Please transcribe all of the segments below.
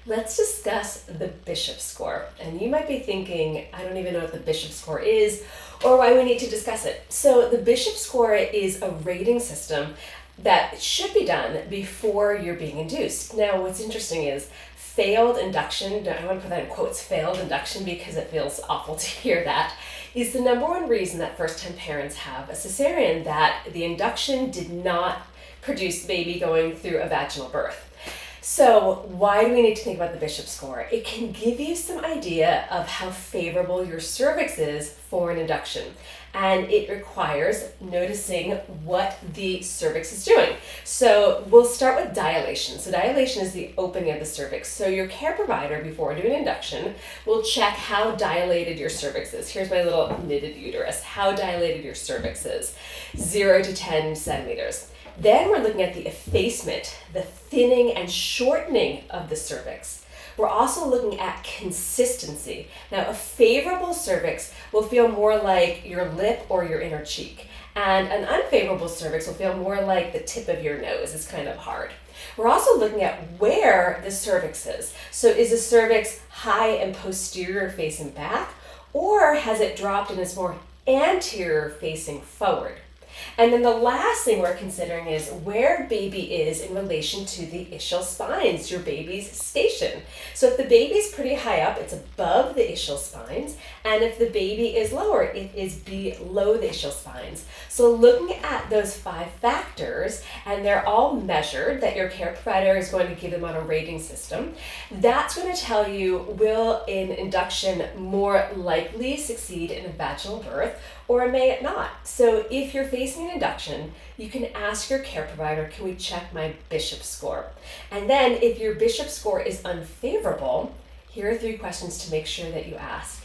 Let's discuss the Bishop score. And you might be thinking, I don't even know what the Bishop score is or why we need to discuss it. So the Bishop score is a rating system that should be done before you're being induced. Now, what's interesting is failed induction, I want to put that in quotes, failed induction, because it feels awful to hear that, is the number one reason that first-time parents have a cesarean, that the induction did not produce the baby going through a vaginal birth. So why do we need to think about the Bishop score? It can give you some idea of how favorable your cervix is for an induction. And it requires noticing what the cervix is doing. So we'll start with dilation. So dilation is the opening of the cervix. So your care provider, before doing induction, will check how dilated your cervix is. Here's my little knitted uterus. How dilated your cervix is. 0 to 10 centimeters. Then we're looking at the effacement, the thinning and shortening of the cervix. We're also looking at consistency. Now, a favorable cervix will feel more like your lip or your inner cheek, and an unfavorable cervix will feel more like the tip of your nose. It's kind of hard. We're also looking at where the cervix is. So is the cervix high and posterior facing back, or has it dropped and is more anterior facing forward? And then the last thing we're considering is where baby is in relation to the ischial spines, your baby's station. So if the baby's pretty high up, it's above the ischial spines. And if the baby is lower, it is below the ischial spines. So looking at those 5 factors, and they're all measured, that your care provider is going to give them on a rating system, that's going to tell you, will an induction more likely succeed in a vaginal birth, or may it not? So if you're facing an induction, you can ask your care provider, can we check my Bishop score? And then if your Bishop score is unfavorable, here are 3 questions to make sure that you ask.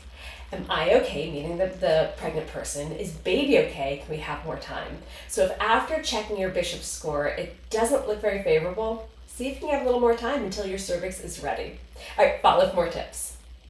Am I okay, meaning the pregnant person? Is baby okay? Can we have more time? So if after checking your Bishop score, it doesn't look very favorable, see if you can have a little more time until your cervix is ready. All right, follow with more tips.